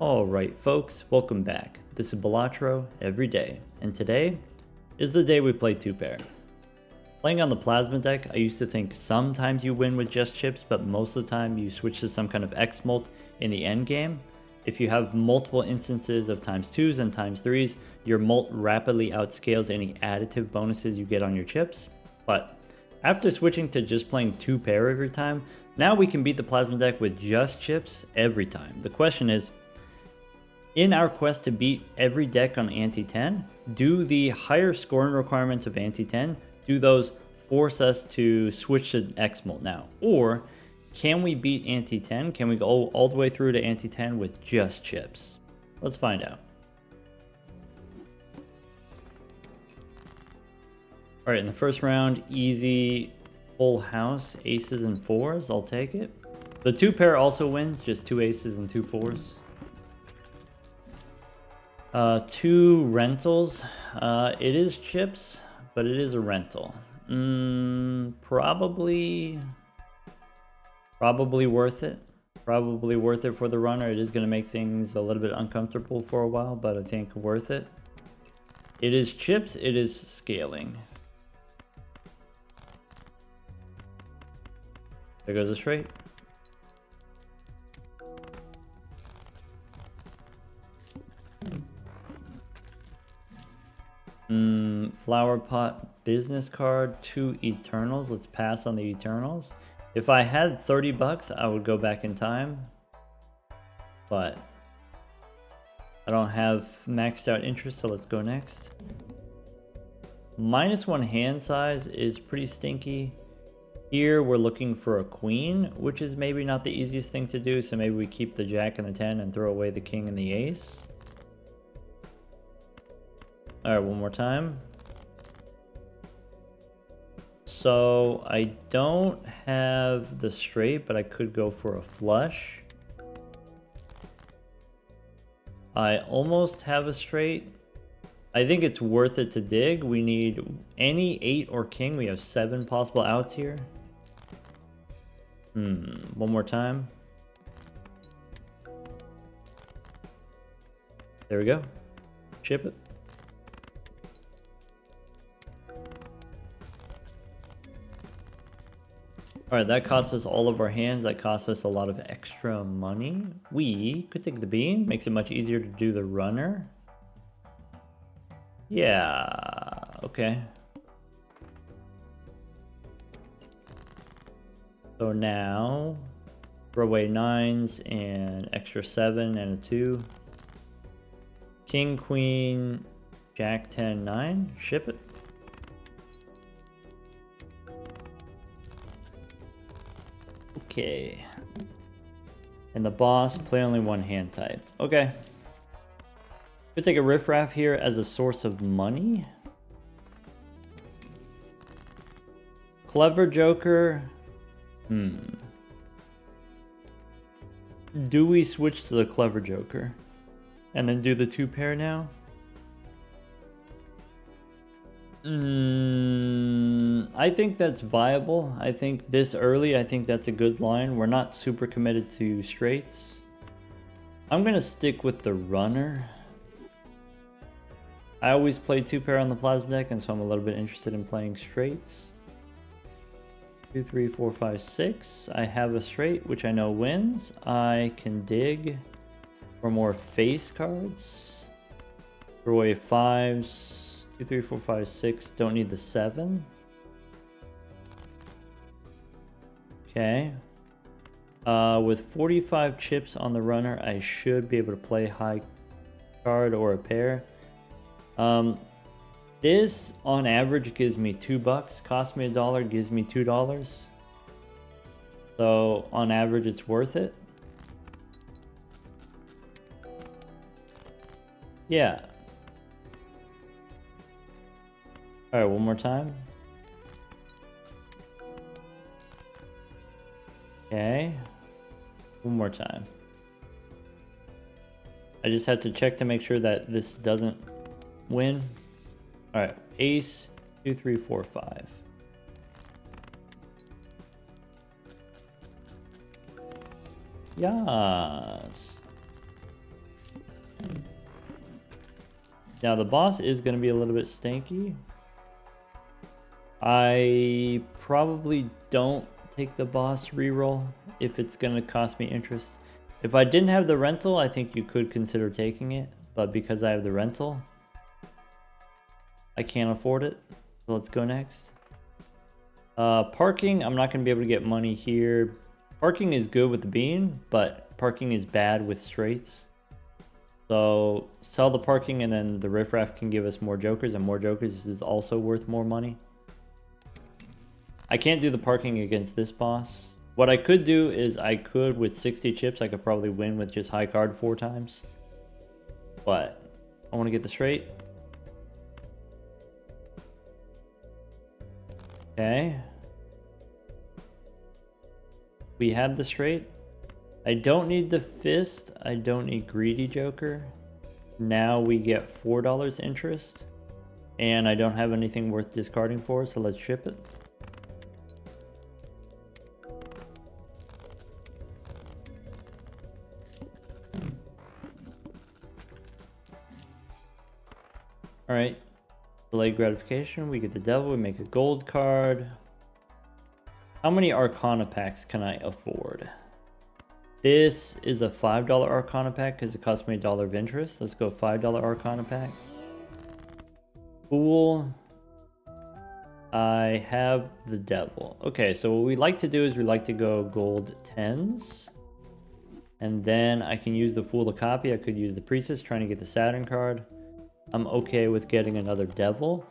Alright folks, welcome back. This is Balatro every day, and today is the day we play 2-pair. Playing on the plasma deck, I used to think sometimes you win with just chips, but most of the time you switch to some kind of X-molt in the end game. If you have multiple instances of ×2s and ×3s, your molt rapidly outscales any additive bonuses you get on your chips. But after switching to just playing 2-pair every time, now we can beat the plasma deck with just chips every time. The question is, in our quest to beat every deck on Ante 10, do the higher scoring requirements of Ante 10, do those force us to switch to X-molt now? Or can we beat Ante 10? Can we go all the way through to Ante 10 with just chips? Let's find out. Alright, in the first round, easy full house, aces and 4s, I'll take it. The 2-pair also wins, just 2 aces and 2 4s. 2 rentals. It is chips, but it is a rental. Probably worth it. Probably worth it for the runner. It is going to make things a little bit uncomfortable for a while, but I think worth it. It is chips. It is scaling. There goes a straight. Flower pot, business card, 2 Eternals. Let's pass on the Eternals. If I had 30 bucks, I would go back in time. But I don't have maxed out interest, so let's go next. -1 hand size is pretty stinky. Here we're looking for a queen, which is maybe not the easiest thing to do, so maybe we keep the jack and the 10 and throw away the king and the ace. Alright, one more time. So I don't have the straight, but I could go for a flush. I almost have a straight. I think it's worth it to dig. We need any 8 or king. We have 7 possible outs here. One more time. There we go. Chip it. Alright, that cost us all of our hands. That cost us a lot of extra money. We could take the bean. Makes it much easier to do the runner. Yeah, okay. So now, throw away 9s and extra 7 and a 2. King, queen, jack, 10, 9. Ship it. Okay. And the boss, play only 1 hand type. Okay. Could take a riffraff here as a source of money. Clever Joker. Do we switch to the Clever Joker? And then do the 2-pair now? I think that's viable. I think this early, I think that's a good line. We're not super committed to straights. I'm gonna stick with the runner. I always play 2-pair on the plasma deck, and so I'm a little bit interested in playing straights. 2, 3, 4, 5, 6. I have a straight, which I know wins. I can dig for more face cards. Throw away 5s. 2, 3, 4, 5, 6. Don't need the 7. Okay. With 45 chips on the runner, I should be able to play high card or a pair. This on average gives me $2. Cost me $1, gives me $2. So on average, it's worth it. Yeah. All right, one more time. Okay. One more time. I just have to check to make sure that this doesn't win. All right, ace, 2, 3, 4, 5. Yes. Now the boss is going to be a little bit stanky. I probably don't take the boss reroll if it's going to cost me interest. If I didn't have the rental, I think you could consider taking it. But because I have the rental, I can't afford it. So let's go next. Parking, I'm not going to be able to get money here. Parking is good with the bean, but parking is bad with straights. So sell the parking and then the riffraff can give us more jokers, and more jokers is also worth more money. I can't do the parking against this boss. What I could do is I could, with 60 chips, I could probably win with just high card 4 times. But I want to get the straight. Okay. We have the straight. I don't need the fist. I don't need greedy joker. Now we get $4 interest. And I don't have anything worth discarding for, so let's ship it. Alright. Delayed gratification. We get the devil. We make a gold card. How many Arcana packs can I afford? This is a $5 Arcana pack because it cost me $1 of interest. Let's go $5 Arcana pack. Fool. I have the devil. Okay, so what we like to do is we like to go gold 10s. And then I can use the Fool to copy. I could use the Priestess trying to get the Saturn card. I'm okay with getting another devil.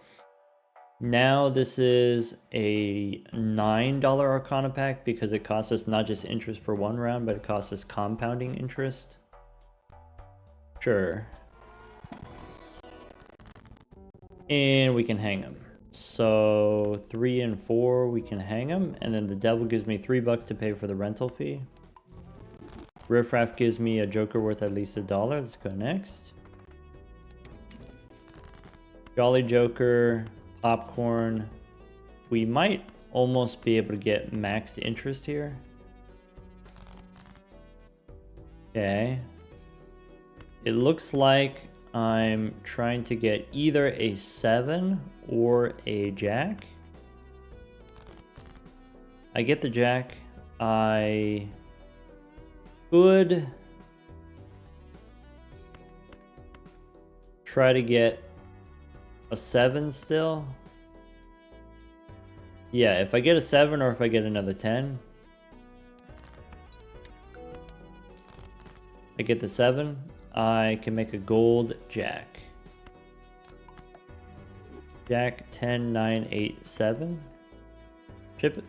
Now this is a $9 Arcana pack because it costs us not just interest for 1 round, but it costs us compounding interest. Sure. And we can hang him. So 3 and 4 we can hang him, and then the devil gives me $3 to pay for the rental fee. Riffraff gives me a joker worth at least $1. Let's go next. Jolly Joker, popcorn. We might almost be able to get maxed interest here. Okay. It looks like I'm trying to get either a 7 or a jack. I get the jack. I could try to get a 7 still. Yeah, if I get a 7 or if I get another 10. I get the 7. I can make a gold jack. Jack 10, 9, 8, 7. Chip it.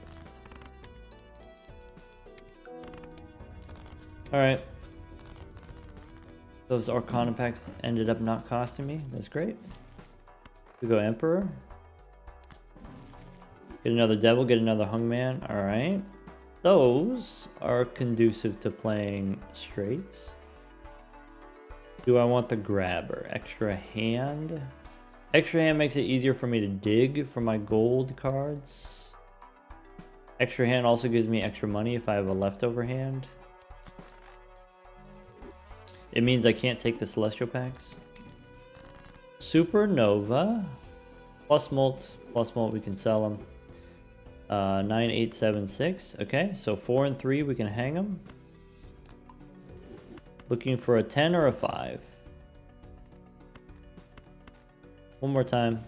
Alright. Those Arcana packs ended up not costing me. That's great. We go Emperor. Get another Devil, get another Hungman. Alright. Those are conducive to playing straights. Do I want the Grabber? Extra hand? Extra hand makes it easier for me to dig for my gold cards. Extra hand also gives me extra money if I have a leftover hand. It means I can't take the Celestial packs. Supernova. Plus molt, we can sell them. 9, 8, 7, 6. Okay, so 4 and 3 we can hang them. Looking for a 10 or a 5. One more time.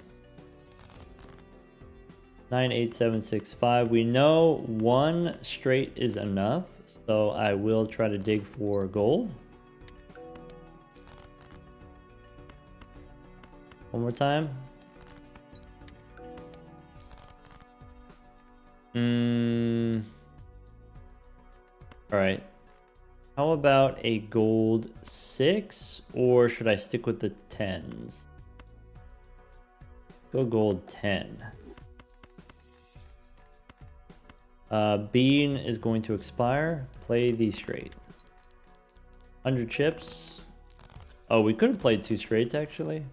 9, 8, 7, 6, 5. We know 1 straight is enough, so I will try to dig for gold. One more time. Alright. How about a gold 6? Or should I stick with the 10s? Go gold 10. Bean is going to expire. Play the straight. 100 chips. Oh, we could have played 2 straights actually.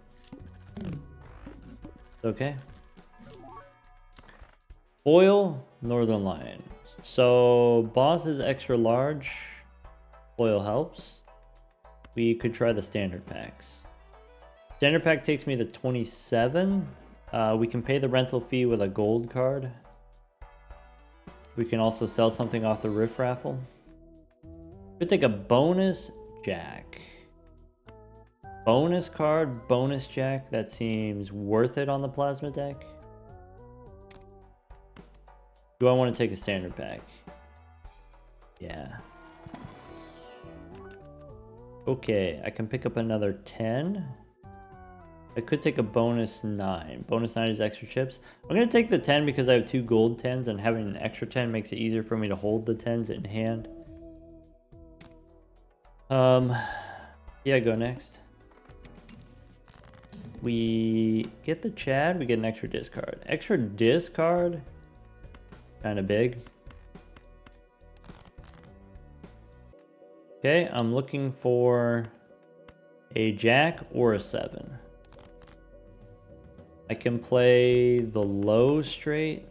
Okay. Foil, Northern Lion. So boss is extra large. Foil helps. We could try the standard packs. Standard pack takes me to 27. We can pay the rental fee with a gold card. We can also sell something off the riff raffle. Could take a bonus jack. Bonus card, bonus jack. That seems worth it on the plasma deck. Do I want to take a standard pack? Yeah. Okay, I can pick up another 10. I could take a bonus 9. Bonus 9 is extra chips. I'm going to take the 10 because I have 2 gold 10s, and having an extra 10 makes it easier for me to hold the 10s in hand. Yeah, go next. We get the Chad, we get an extra discard. Extra discard? Kind of big. Okay, I'm looking for a jack or a 7. I can play the low straight,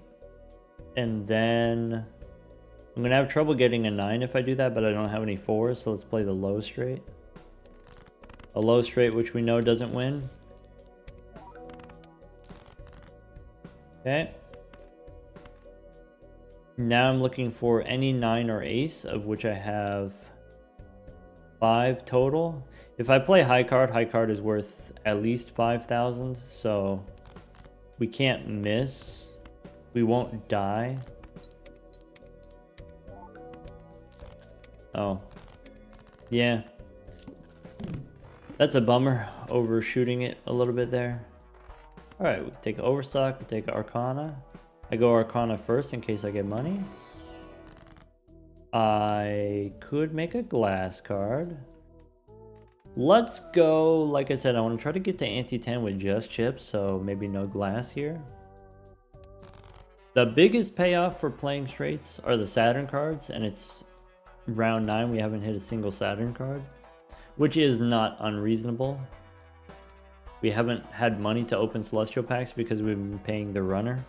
and then I'm gonna have trouble getting a 9 if I do that, but I don't have any 4s, so let's play the low straight. A low straight, which we know doesn't win. Okay. Now I'm looking for any 9 or ace, of which I have 5 total. If I play high card is worth at least 5,000, so we can't miss. We won't die. Oh. Yeah. That's a bummer, overshooting it a little bit there. Alright, we can take Overstock, we take Arcana. I go Arcana first in case I get money. I could make a glass card. Let's go, like I said, I want to try to get to Ante 10 with just chips, so maybe no glass here. The biggest payoff for playing straights are the Saturn cards, and it's round 9, we haven't hit a single Saturn card, which is not unreasonable. We haven't had money to open Celestial packs because we've been paying the runner.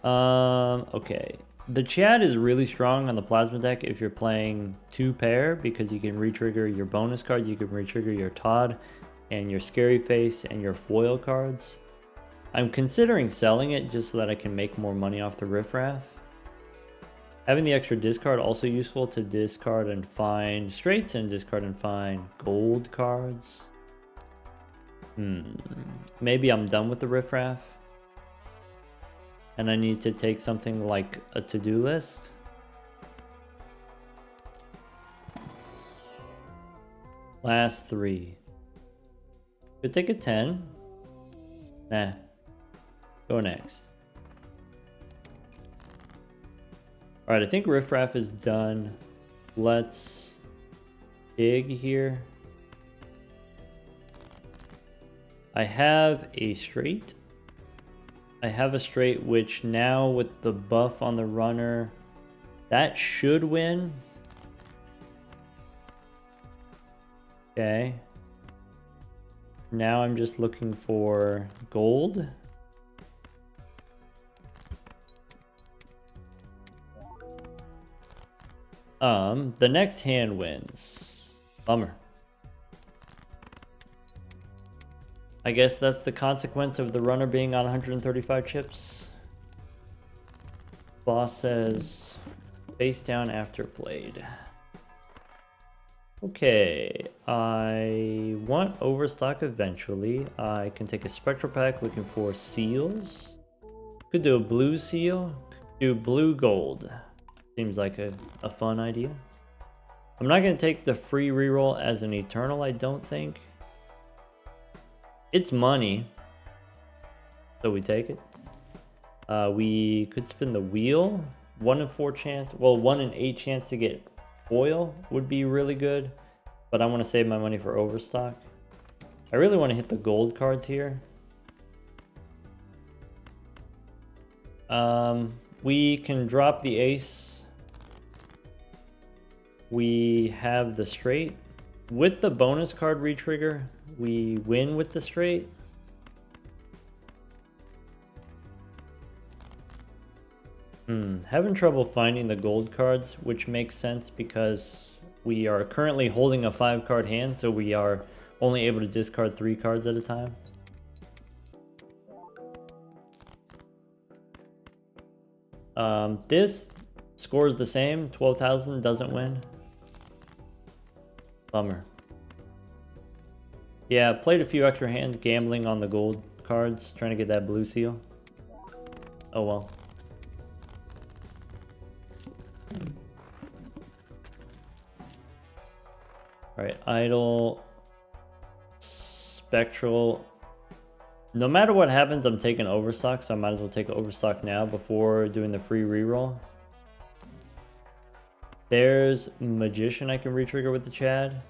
Okay. The Chad is really strong on the Plasma deck if you're playing 2 pair, because you can re-trigger your bonus cards, you can re-trigger your Todd, and your Scary Face, and your foil cards. I'm considering selling it just so that I can make more money off the riffraff. Having the extra discard also useful to discard and find straights and discard and find gold cards. Maybe I'm done with the riffraff and I need to take something like a to-do list. Last 3. Could take a 10. Nah. Go next. Alright, I think riffraff is done. Let's dig here. I have a straight. I have a straight, which now with the buff on the runner, that should win. Okay. Now I'm just looking for gold. The next hand wins. Bummer. I guess that's the consequence of the runner being on 135 chips. Boss says, face down after played. Okay, I want overstock eventually. I can take a spectral pack looking for seals. Could do a blue seal, do blue gold. Seems like a fun idea. I'm not going to take the free reroll as an eternal, I don't think. It's money, so we take it. We could spin the wheel. 1 in 4 chance, well, 1 in 8 chance to get foil would be really good, but I want to save my money for overstock. I really want to hit the gold cards here. We can drop the ace. We have the straight. With the bonus card retrigger, we win with the straight. Having trouble finding the gold cards, which makes sense because we are currently holding a 5-card hand, so we are Only able to discard 3 cards at a time. This scores the same. 12,000 doesn't win. Bummer. Yeah, played a few extra hands, gambling on the gold cards, trying to get that blue seal. Oh well. Alright, idle, spectral. No matter what happens, I'm taking overstock, so I might as well take overstock now before doing the free reroll. There's magician I can retrigger with the Chad.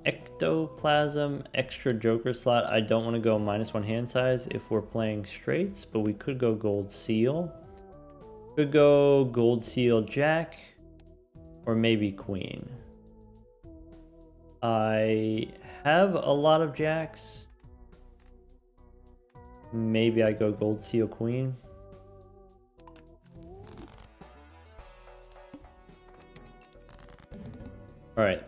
Ectoplasm, extra joker slot. I don't want to go -1 hand size if we're playing straights, but we could go gold seal. Could go gold seal jack, or maybe queen. I have a lot of jacks. Maybe I go gold seal queen. All right.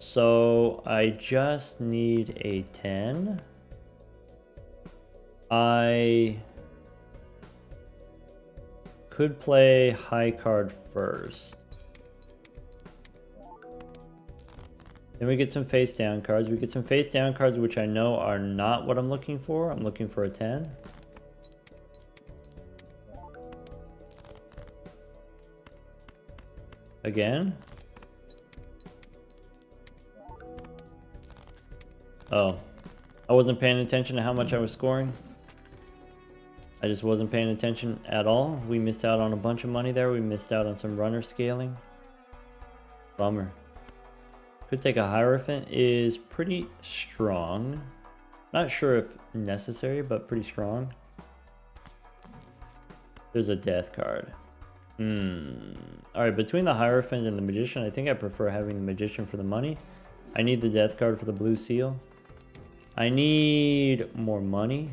So I just need a 10. I could play high card first. Then we get some face down cards. We get some face down cards, which I know are not what I'm looking for. I'm looking for a 10. Again. Oh, I wasn't paying attention to how much I was scoring. I just wasn't paying attention at all. We missed out on a bunch of money there. We missed out on some runner scaling. Bummer. Could take a Hierophant, is pretty strong. Not sure if necessary, but pretty strong. There's a death card. Alright, between the Hierophant and the Magician, I think I prefer having the Magician for the money. I need the death card for the blue seal. I need more money.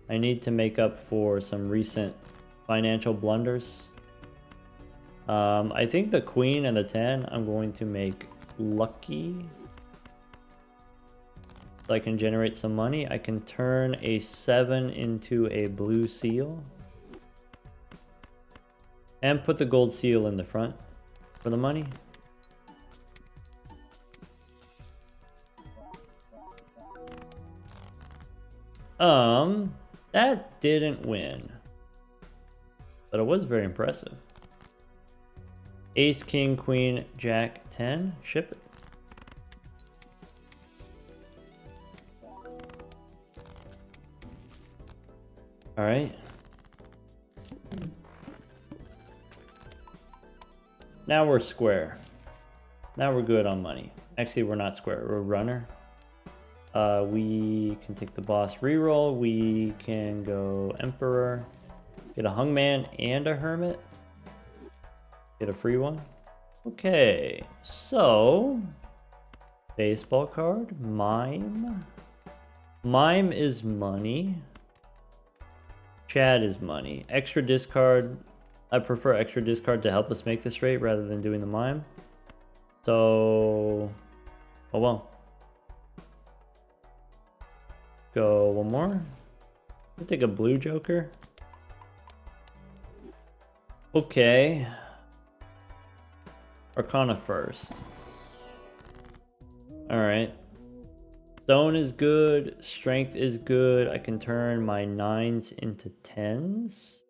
I need to make up for some recent financial blunders. I think the queen and the 10 I'm going to make lucky. So I can generate some money. I can turn a 7 into a blue seal. And put the gold seal in the front for the money. That didn't win. But it was very impressive. Ace, king, queen, jack, 10. Ship it. All right. Now we're square. Now we're good on money. Actually, we're not square. We're runner. We can take the boss reroll. We can go emperor. Get a hungman and a hermit. Get a free one. Okay, so baseball card, mime. Mime is money. Chad is money. Extra discard. I prefer extra discard to help us make this straight rather than doing the mime. So, oh well. Go one more. I'll take a blue joker. Okay. Arcana first. Alright. Stone is good. Strength is good. I can turn my 9s into 10s.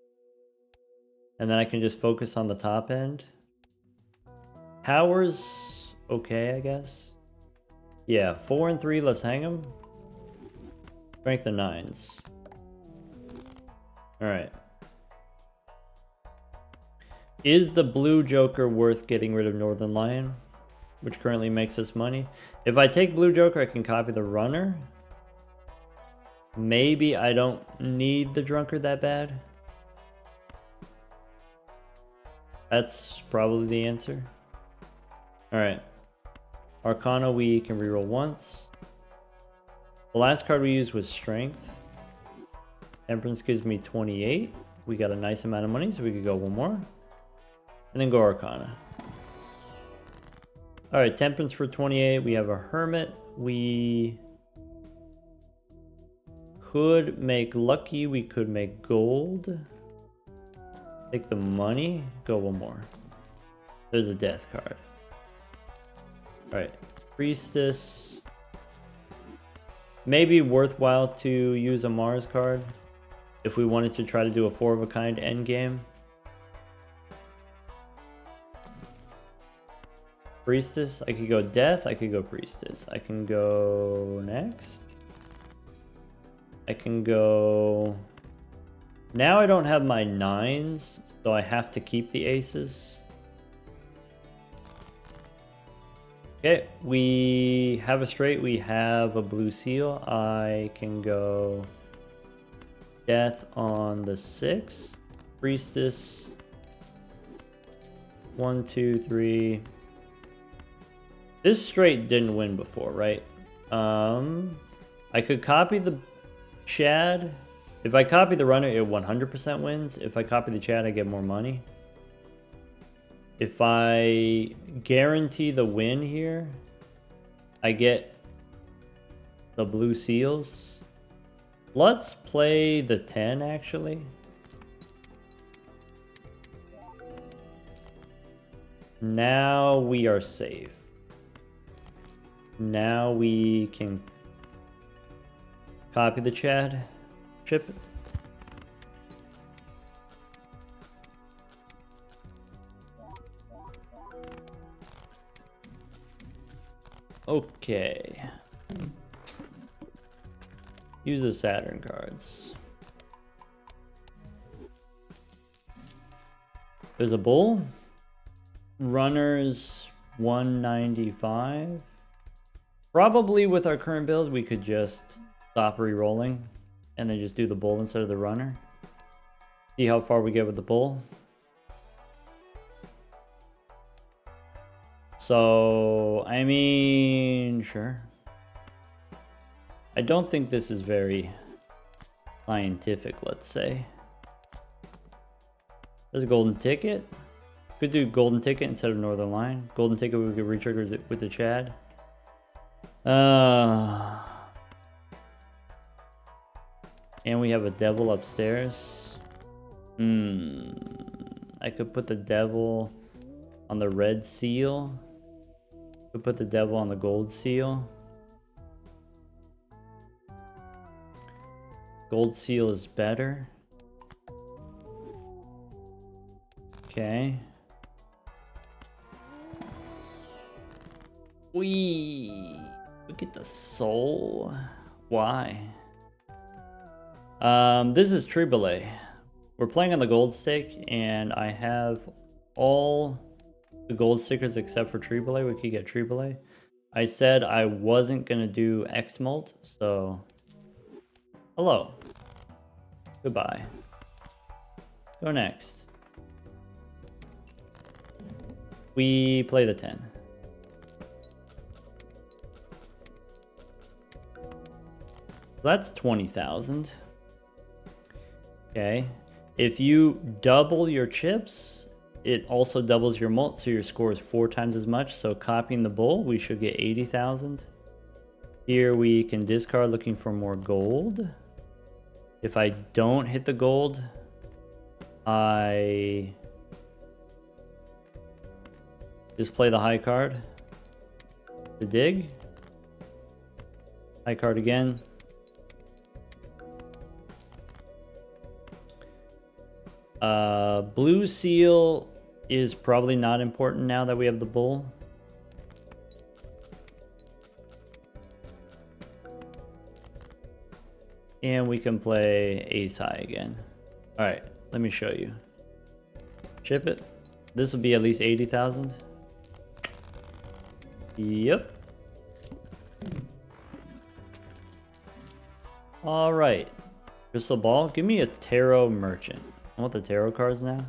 And then I can just focus on the top end. Power's okay, I guess. Yeah, 4 and 3, let's hang them. Strength of 9s. Alright. Is the blue joker worth getting rid of Northern Lion? Which currently makes us money. If I take blue joker, I can copy the runner. Maybe I don't need the drunkard that bad. That's probably the answer. Alright. Arcana we can reroll once. The last card we used was Strength. Temperance gives me 28. We got a nice amount of money, so we could go one more. And then go Arcana. Alright, Temperance for 28. We have a Hermit. We could make Lucky. We could make Gold. Take the money. Go one more. There's a Death card. Alright, Priestess. Maybe worthwhile to use a Mars card if we wanted to try to do a 4 of a kind endgame. Priestess. I could go Death. I could go Priestess. I can go next. I can go... Now I don't have my 9s, so I have to keep the aces. Okay, we have a straight. We have a blue seal. I can go Death on the 6. Priestess. 1, 2, 3... This straight didn't win before, right? I could copy the Chad. If I copy the runner, it 100% wins. If I copy the Chad, I get more money. If I guarantee the win here, I get the blue seals. Let's play the 10, actually. Now we are safe. Now we can copy the Chad, chip it. Okay. Use the Saturn cards. There's a bull. Runners 195. Probably with our current build, we could just stop re-rolling and then just do the bull instead of the runner. See how far we get with the bull. So, I mean, sure. I don't think this is very scientific, let's say. There's a golden ticket. Could do golden ticket instead of northern line. Golden ticket we could re-trigger with the Chad. And we have a devil upstairs. I could put the devil on the red seal. Could put the devil on the gold seal. Gold seal is better. Okay. Look at the soul. Why? This is Triboulet. We're playing on the gold stake, and I have all the gold stickers except for Triboulet. We could get Triboulet. I said I wasn't gonna do X-Molt, so hello. Goodbye. Go next. We play the 10. That's 20,000. Okay. If you double your chips, it also doubles your mult, so your score is 4 times as much. So copying the bull, we should get 80,000. Here we can discard looking for more gold. If I don't hit the gold, I just play the high card. The dig. High card again. Blue seal is probably not important now that we have the bull. And we can play ace high again. All right, let me show you. Chip it. This will be at least 80,000. Yep. All right. Crystal ball. Give me a tarot merchant. I want the tarot cards now.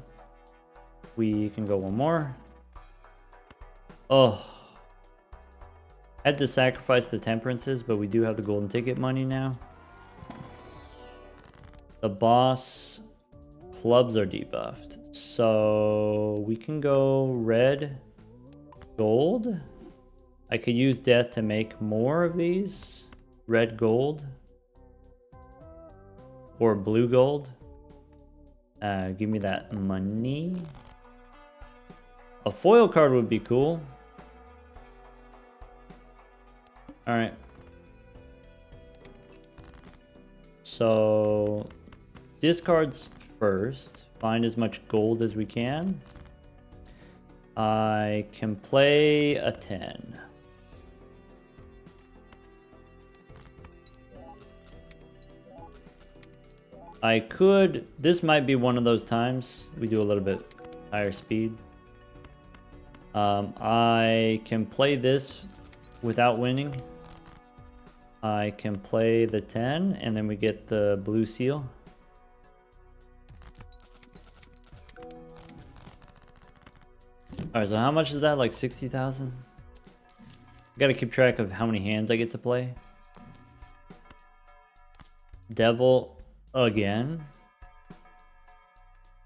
We can go one more. Oh. Had to sacrifice the temperances, but we do have the golden ticket money now. The boss clubs are debuffed. So we can go red, gold. I could use death to make more of these. Red gold. Or blue gold. Give me that money. A foil card would be cool. Alright. So discards first. Find as much gold as we can. I can play a 10. I could, this might be one of those times we do a little bit higher speed. I can play this without winning. I can play the 10 and then we get the blue seal. Alright, so how much is that? Like 60,000? Gotta keep track of how many hands I get to play. Devil again.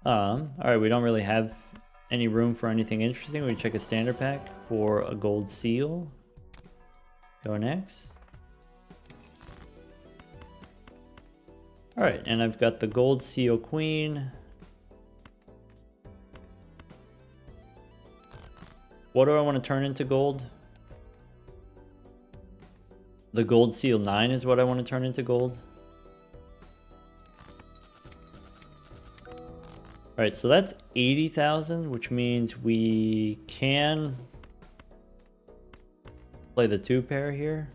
Alright, we don't really have any room for anything interesting. We check a standard pack for a gold seal. Go next. Alright, and I've got the gold seal queen. What do I want to turn into gold? The gold seal 9 is what I want to turn into gold. Alright, so that's 80,000, which means we can play the 2 pair here.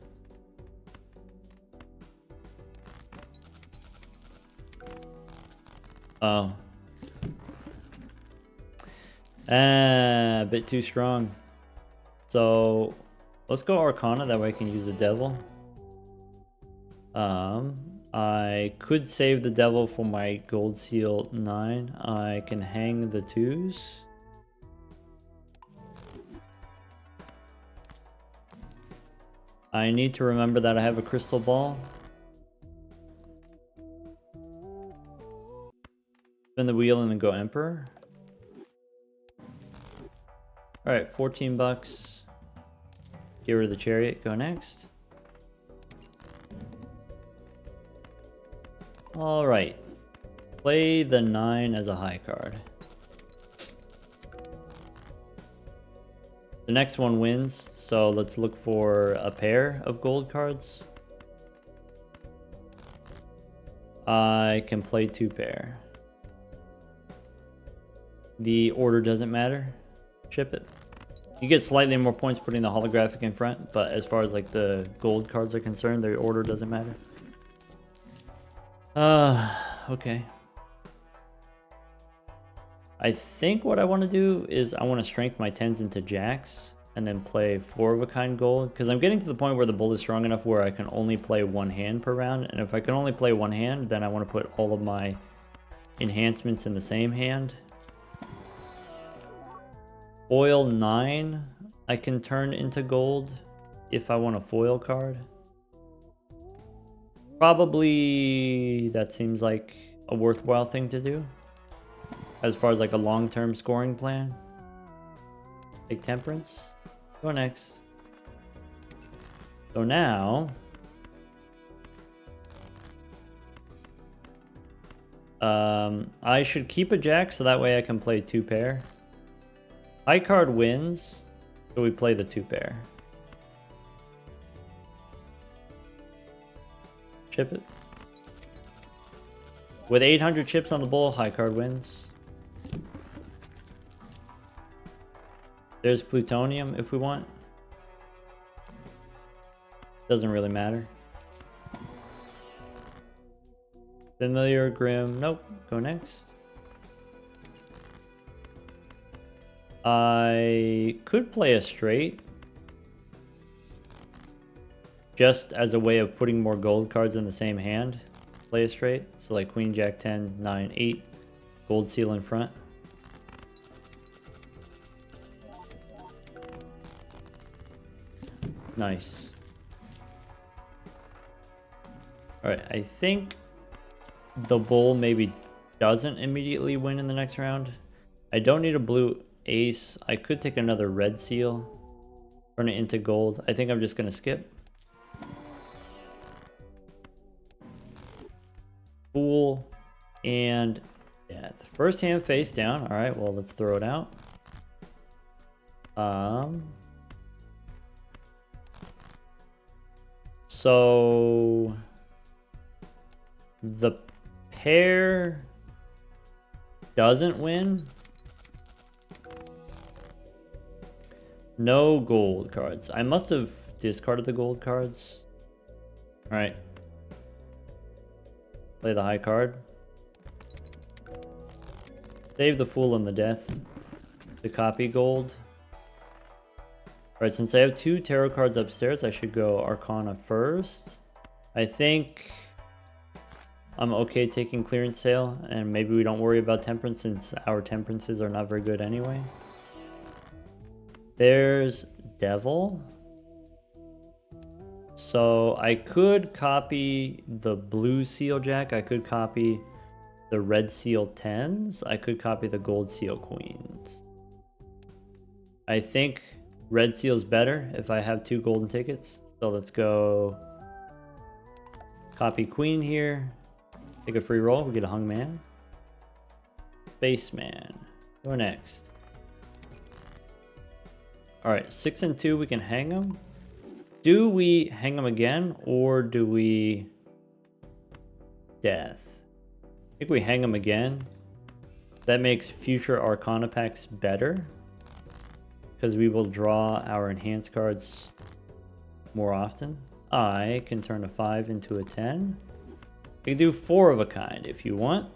Oh. A bit too strong. So let's go Arcana, that way I can use the devil. I could save the devil for my gold seal 9. I can hang the 2s. I need to remember that I have a crystal ball. Spin the wheel and then go Emperor. Alright, 14 bucks. Get rid of the chariot, go next. Alright. Play the 9 as a high card. The next one wins, so let's look for a pair of gold cards. I can play 2 pair. The order doesn't matter. Ship it. You get slightly more points putting the holographic in front, but as far as like the gold cards are concerned, their order doesn't matter. Okay. I think what I want to do is I want to strength my 10s into jacks and then play 4 of a kind gold, because I'm getting to the point where the bull is strong enough where I can only play 1 hand per round, and if I can only play 1 hand, then I want to put all of my enhancements in the same hand. Foil 9 I can turn into gold if I want a foil card. Probably that seems like a worthwhile thing to do as far as like a long-term scoring plan. Take Temperance. Go next. So now I should keep a jack so that way I can play 2 pair. High card wins, so we play the 2 pair. Chip it. With 800 chips on the bull, high card wins. There's plutonium if we want. Doesn't really matter. Familiar, Grim, nope. Go next. I could play a straight. Just as a way of putting more gold cards in the same hand. Play a straight. So like Queen, Jack, 10, 9, 8. Gold seal in front. Nice. Alright, I think the bull maybe doesn't immediately win in the next round. I don't need a blue ace. I could take another red seal, turn it into gold. I think I'm just gonna skip. Fool and death. First hand face down. All right, well, let's throw it out. So the pair doesn't win. No gold cards. I must have discarded the gold cards. All right. Play the high card. Save the fool and the death to copy gold. Alright, since I have 2 tarot cards upstairs, I should go Arcana first. I think I'm okay taking clearance sale, and maybe we don't worry about temperance since our temperances are not very good anyway. There's Devil. So I could copy the blue seal jack. I could copy the red seal 10s. I could copy the gold seal queens. I think red seal's better if I have 2 golden tickets. So let's go copy queen here. Take a free roll. We get a hung man. Spaceman. Go next. Alright, 6 and 2, we can hang them. Do we hang them again or do we death? I think we hang them again. That makes future Arcana packs better because we will draw our enhanced cards more often. I can turn a 5 into a 10. I can do 4 of a kind if you want.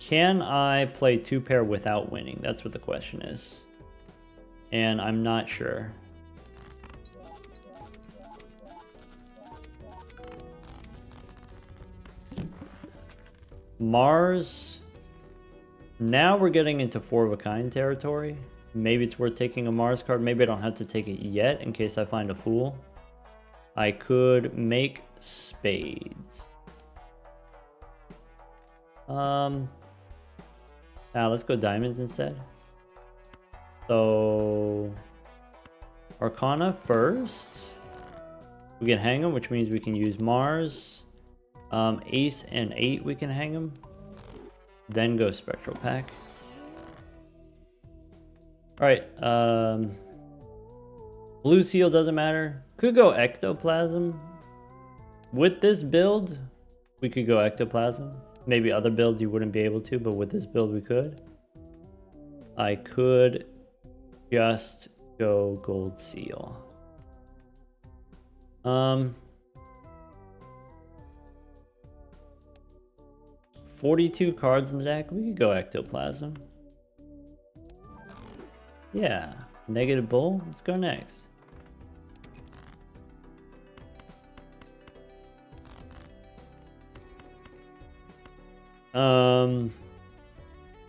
Can I play 2 pair without winning? That's what the question is. And I'm not sure. Mars. Now we're getting into 4 of a kind territory. Maybe it's worth taking a Mars card. Maybe I don't have to take it yet in case I find a fool. I could make spades. Let's go diamonds instead. So Arcana first. We can hang them, which means we can use Mars. Ace and 8 we can hang them. Then go Spectral Pack. Alright, blue seal doesn't matter. Could go Ectoplasm. With this build, we could go Ectoplasm. Maybe other builds you wouldn't be able to, but with this build we could. I could just go Gold Seal. 42 cards in the deck. We could go Ectoplasm. Yeah. Negative Bull. Let's go next.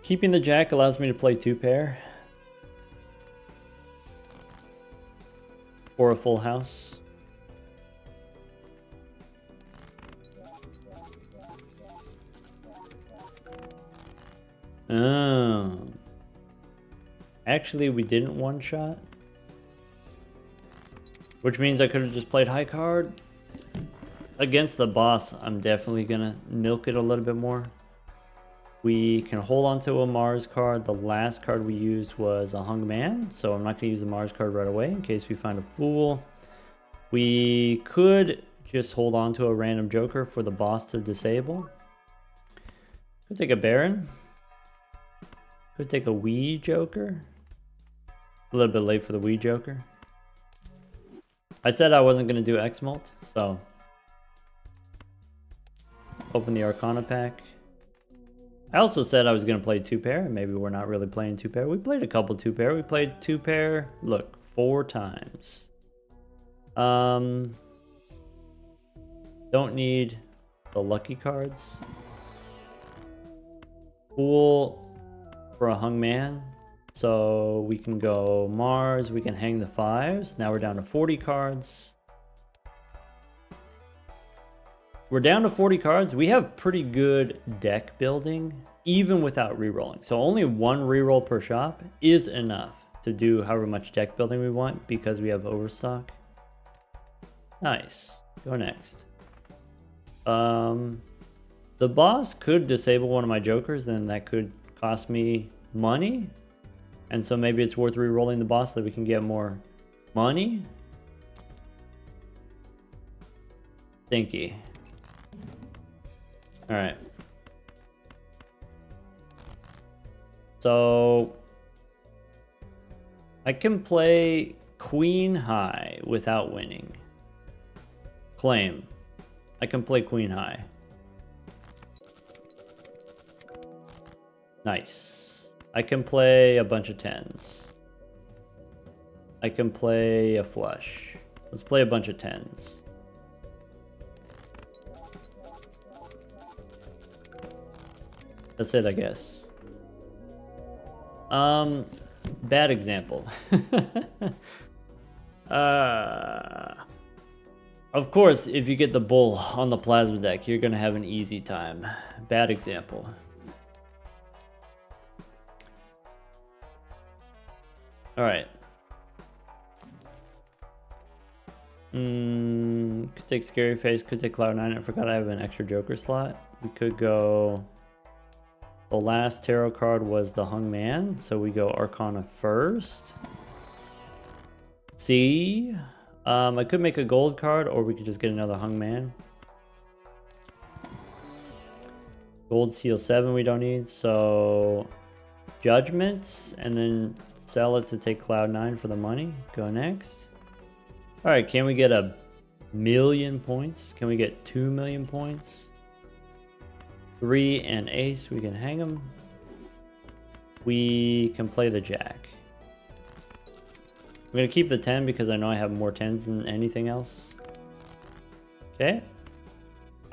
Keeping the jack allows me to play 2 pair. Or a full house. Oh. Actually, we didn't one shot. Which means I could have just played high card. Against the boss, I'm definitely gonna milk it a little bit more. We can hold on to a Mars card. The last card we used was a hung man, so I'm not gonna use the Mars card right away in case we find a fool. We could just hold on to a random joker for the boss to disable. Could take a Baron. Could take a Wii Joker. A little bit late for the Wii Joker. I said I wasn't going to do X-Molt, so open the Arcana pack. I also said I was going to play 2 pair, and maybe we're not really playing 2 pair. We played a couple 2 pair. We played 2 pair, look, 4 times. Don't need the lucky cards. Fool for a hung man. So we can go Mars, we can hang the 5s. Now we're down to 40 cards. we're down to 40 cards. We have pretty good deck building, even without rerolling. So only one reroll per shop is enough to do however much deck building we want because we have overstock. Nice. Go next. The boss could disable one of my jokers, then that could cost me money. And so maybe it's worth re-rolling the boss so that we can get more money. Stinky. Alright. So I can play Queen High without winning. Claim. I can play Queen High. Nice. I can play a bunch of 10s. I can play a flush. Let's play a bunch of 10s. That's it, I guess. Bad example. Of course, if you get the bull on the plasma deck, you're gonna have an easy time. Bad example. Alright. Could take Scary Face, could take Cloud9. I forgot I have an extra Joker slot. We could go... The last tarot card was the Hung Man, so we go Arcana first. See? I could make a gold card, or we could just get another Hung Man. Gold Seal 7 we don't need, so... Judgment, and then sell it to take Cloud9 for the money. Go next. Alright, can we get 1,000,000 points? Can we get 2,000,000 points? 3 and ace, we can hang them. We can play the jack. I'm gonna keep the 10 because I know I have more 10s than anything else. Okay.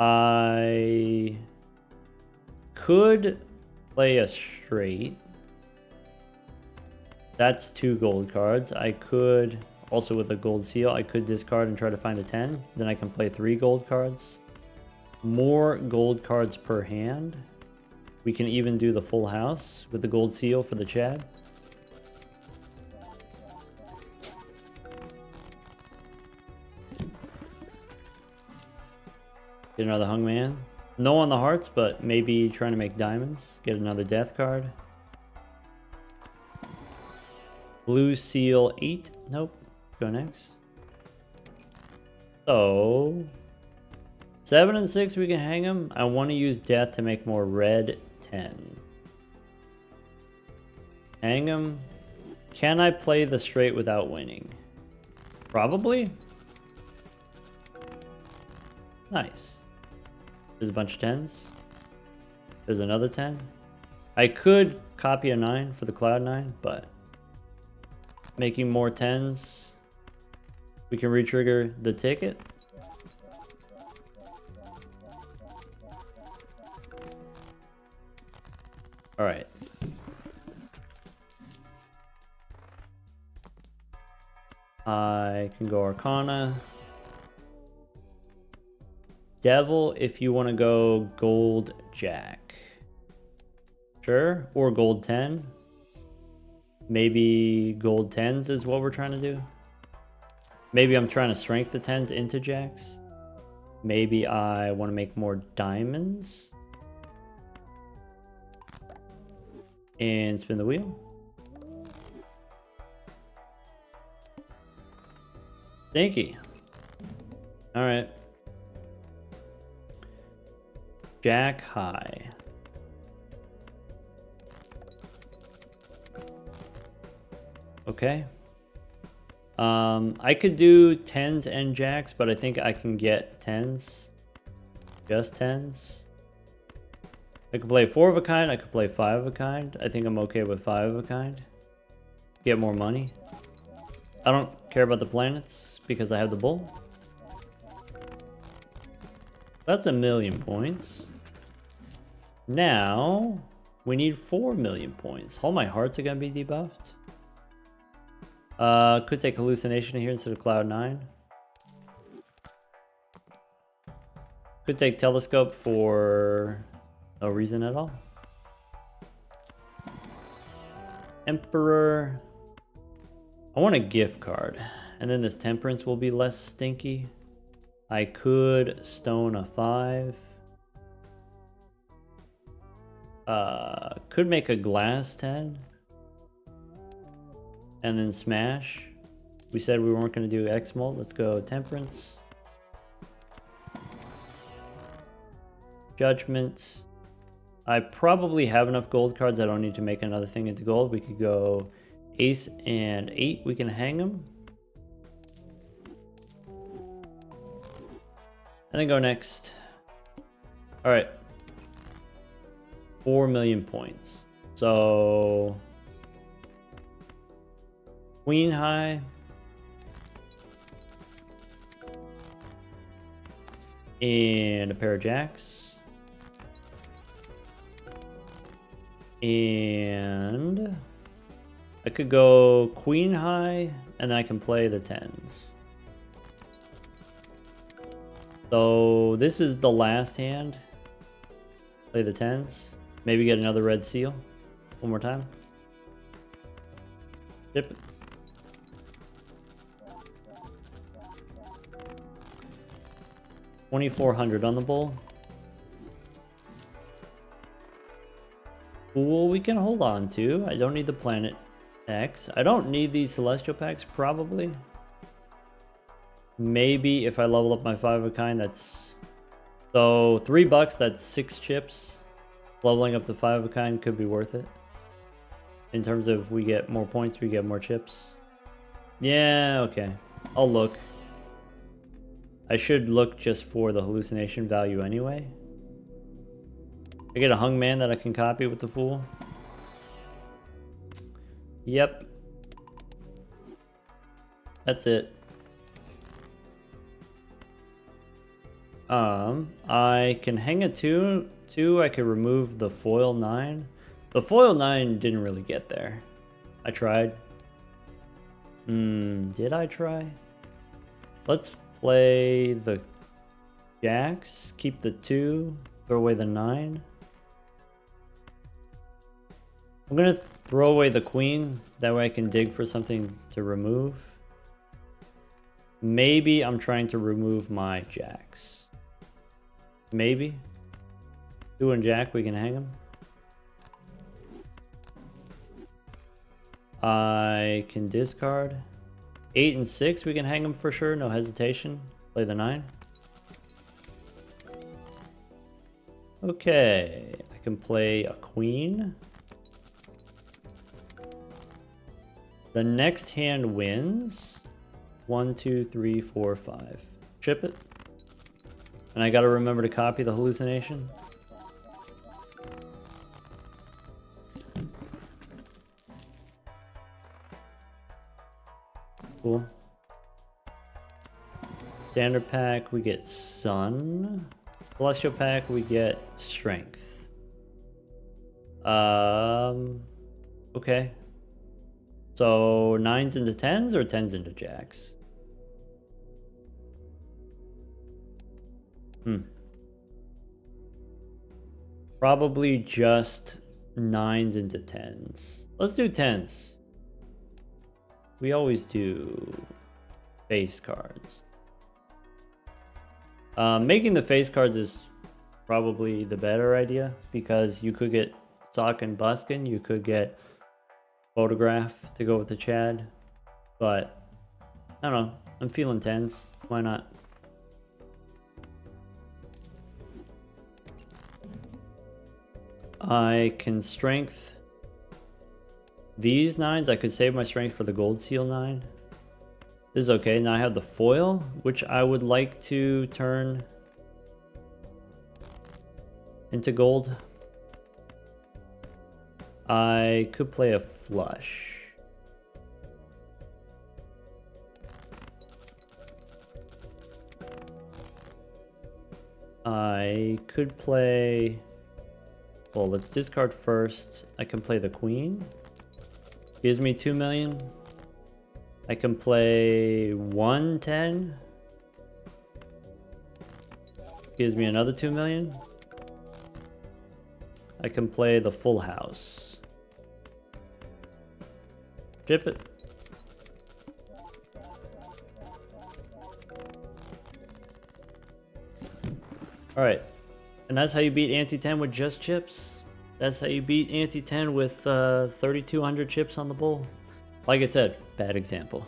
I could play a straight. That's 2 gold cards. I could, also with a gold seal, I could discard and try to find a 10. Then I can play 3 gold cards. More gold cards per hand. We can even do the full house with the gold seal for the Chad. Get another Hung Man. No on the hearts, but maybe trying to make diamonds. Get another death card. Blue seal 8. Nope. Go next. So 7 and 6 we can hang them. I want to use death to make more red 10. Hang them. Can I play the straight without winning? Probably. Nice. There's a bunch of 10s. There's another 10. I could copy a 9 for the Cloud9, but making more 10s. We can retrigger the ticket. Alright. I can go Arcana. Devil if you want to go gold jack. Sure. Or gold 10. Maybe gold 10s is what we're trying to do. Maybe I'm trying to strength the 10s into jacks. Maybe I want to make more diamonds. And spin the wheel. Stinky. Alright. Jack high. Okay. I could do 10s and jacks, but I think I can get 10s. Just 10s. I could play 4 of a kind. I could play 5 of a kind. I think I'm okay with 5 of a kind. Get more money. I don't care about the planets because I have the bull. That's 1,000,000 points. Now we need 4,000,000 points. All my hearts are gonna be debuffed. Could take hallucination here instead of Cloud9. Could take telescope for no reason at all. Emperor. I want a gift card. And then this temperance will be less stinky. I could stone a 5. Could make a glass 10. And then smash. We said we weren't going to do X molt. Let's go temperance. Judgment. I probably have enough gold cards. I don't need to make another thing into gold. We could go ace and 8. We can hang them. And then go next. All right. 4 million points. So queen high. And a pair of jacks. And I could go queen high, and then I can play the 10s. So this is the last hand. Play the 10s. Maybe get another red seal. One more time. Chip it. $2,400 on the bull. Fool we can hold on to. I don't need the planet X. I don't need these celestial packs, probably. Maybe if I level up my 5 of a kind, that's... So $3, that's 6 chips. Leveling up the 5 of a kind could be worth it. In terms of we get more points, we get more chips. Yeah, okay. I'll look. I should look just for the hallucination value anyway. I get a hung man that I can copy with the fool. Yep. That's it. I can hang a 2. I could remove the foil 9. The foil 9 didn't really get there. I tried. Did I try? Let's play the jacks. Keep the 2. Throw away the 9. I'm gonna throw away the queen. That way I can dig for something to remove. Maybe I'm trying to remove my jacks. Maybe. 2 and jack, we can hang them. I can discard. 8 and 6, we can hang them for sure, no hesitation. Play the 9. Okay, I can play a queen. The next hand wins. 1, 2, 3, 4, 5. Chip it. And I gotta remember to copy the hallucination. Cool. Standard pack, we get sun. Celestial pack, we get strength. Okay. So 9s into 10s or 10s into jacks? Probably just 9s into 10s. Let's do 10s. We always do face cards. Making the face cards is probably the better idea because you could get Sock and Buskin, you could get Photograph to go with the Chad, but I don't know. I'm feeling 10s. Why not? I can strength these 9s. I could save my strength for the gold seal 9. This is okay. Now I have the foil, which I would like to turn into gold. I could play a flush. I could play... Well, let's discard first. I can play the queen. Gives me 2 million. I can play 110. Gives me another 2 million. I can play the full house. Chip it. Alright. And that's how you beat Ante 10 with just chips. That's how you beat Ante 10 with 3,200 chips on the bull. Like I said, bad example.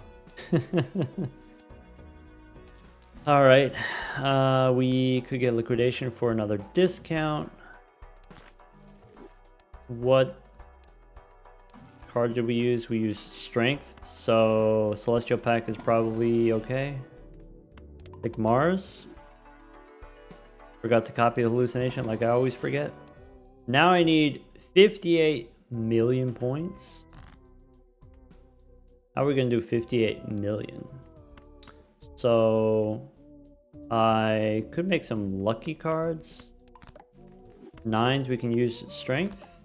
Alright. We could get liquidation for another discount. What card did we use? We used strength. So Celestial Pack is probably okay. Like Mars. Forgot to copy the hallucination like I always forget. Now I need 58 million points. How are we going to do 58 million? So I could make some lucky cards. 9s, we can use strength.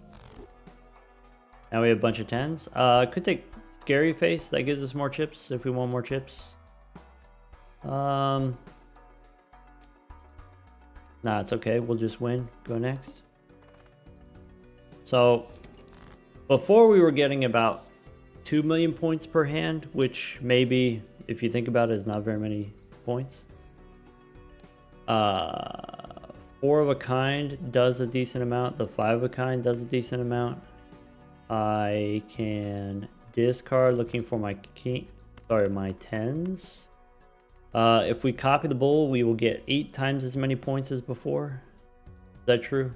Now we have a bunch of 10s. Could take Scary Face. That gives us more chips if we want more chips. Nah, it's okay. We'll just win. Go next. So, before we were getting about 2 million points per hand, which maybe, if you think about it, is not very many points. 4 of a kind does a decent amount. The 5 of a kind does a decent amount. I can discard looking for my my 10s. If we copy the bull, we will get 8 times as many points as before. Is that true?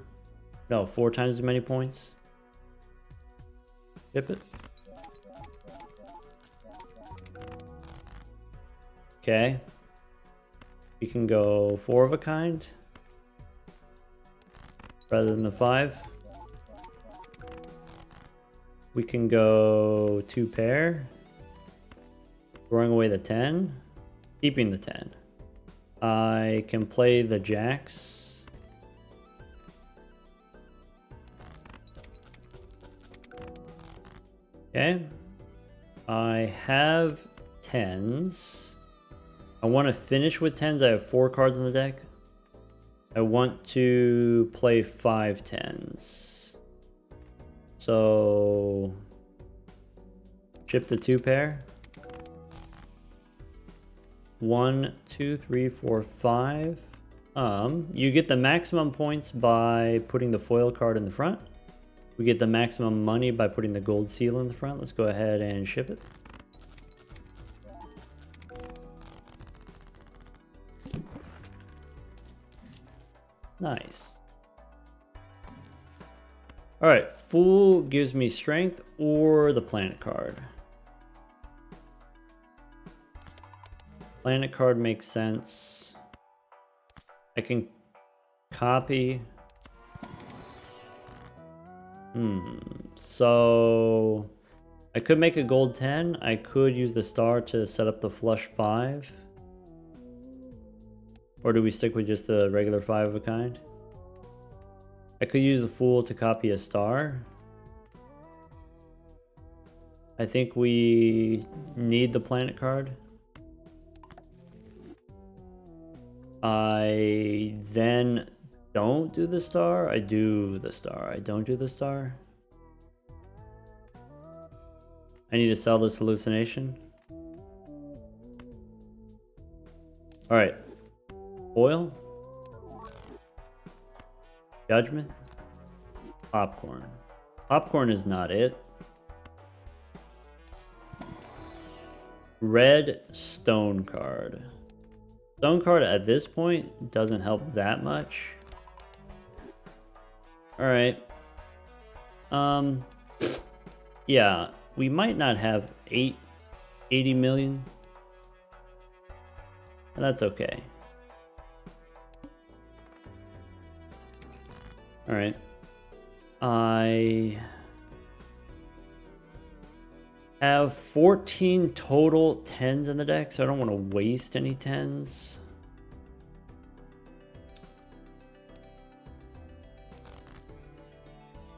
No, 4 times as many points. Chip it. Okay. We can go 4 of a kind rather than the 5. We can go 2 pair, throwing away the 10, keeping the 10. I can play the jacks. Okay. I have 10s. I want to finish with 10s. I have 4 cards in the deck. I want to play 5 10s. So chip the 2 pair. 1, 2, 3, 4, 5. You get the maximum points by putting the foil card in the front. We get the maximum money by putting the gold seal in the front. Let's go ahead and ship it. Nice. Alright, Fool gives me strength or the planet card. Planet card makes sense. I can copy. So I could make a gold 10. I could use the star to set up the flush 5. Or do we stick with just the regular 5 of a kind? I could use the Fool to copy a star. I think we need the planet card. I then don't do the star. I do the star. I don't do the star. I need to sell this hallucination. Alright. Foil. Judgment. Popcorn. Popcorn is not it. Red stone card. Stone card at this point doesn't help that much. Alright. Yeah, we might not have 80 million. And that's okay. Alright. I have 14 total 10s in the deck, so I don't want to waste any 10s.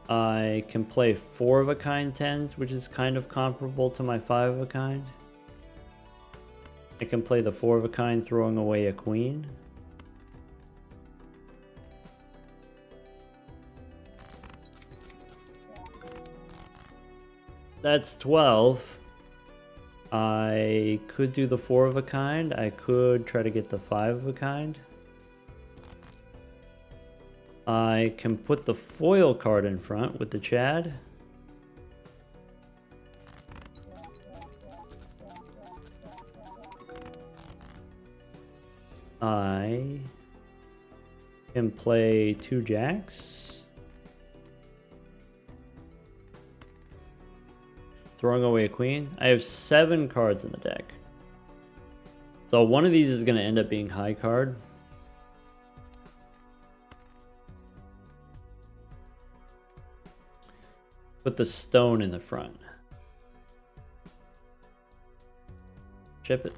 I can play 4 of a kind 10s, which is kind of comparable to my 5 of a kind. I can play the 4 of a kind throwing away a queen. That's 12. I could do the 4 of a kind. I could try to get the 5 of a kind. I can put the foil card in front with the Chad. I can play 2 jacks. Throwing away a queen. I have 7 cards in the deck. So one of these is going to end up being high card. Put the stone in the front. Chip it.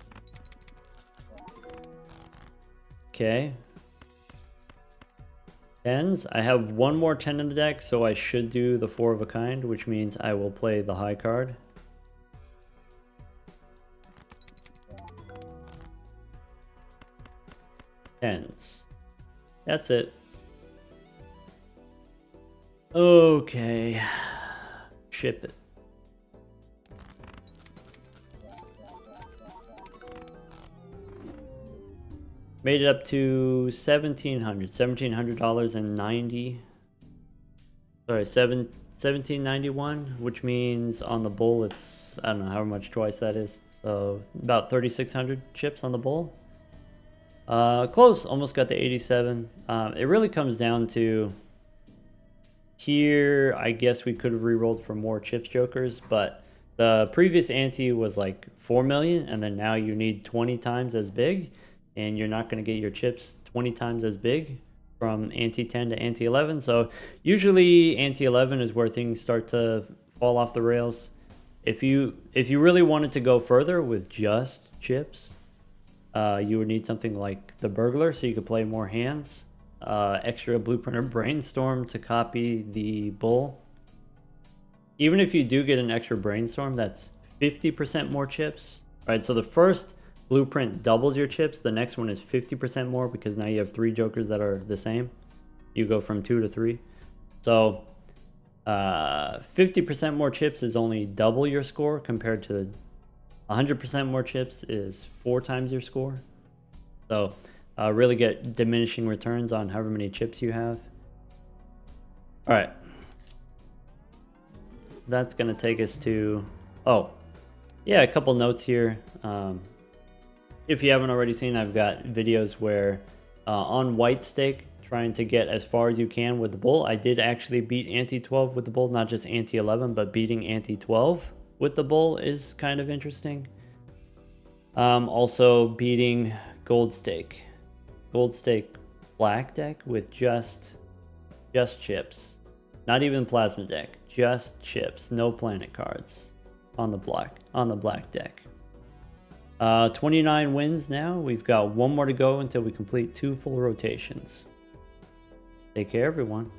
Okay. 10s. I have one more 10 in the deck, so I should do the 4 of a kind, which means I will play the high card. Tens. That's it. Okay. Ship it. Made it up to $1,700 Sorry, $1,791, which means on the bull it's, I don't know how much twice that is. So about 3,600 chips on the bull. Close, almost got to 87. It really comes down to here. I guess we could have re-rolled for more chips jokers, but the previous ante was like 4 million, and then now you need 20 times as big, and you're not going to get your chips 20 times as big from ante 10 to ante 11. So usually ante 11 is where things start to fall off the rails. If you really wanted to go further with just chips, you would need something like the burglar, so you could play more hands. Extra blueprint or brainstorm to copy the bull. Even if you do get an extra brainstorm, that's 50% more chips. Right, so the first blueprint doubles your chips. The next one is 50% more because now you have 3 jokers that are the same. You go from 2 to 3. So 50% more chips is only double your score compared to 100% more chips is 4 times your score. So really get diminishing returns on however many chips you have. All right. That's going to take us to, oh, yeah, a couple notes here. If you haven't already seen, I've got videos where on white stake, trying to get as far as you can with the bull. I did actually beat ante 12 with the bull, not just ante 11, but beating ante 12 with the bull is kind of interesting. Also beating gold stake black deck with just chips, not even plasma deck, just chips, no planet cards on the black deck. 29 wins now. We've got one more to go until we complete 2 full rotations. Take care, everyone.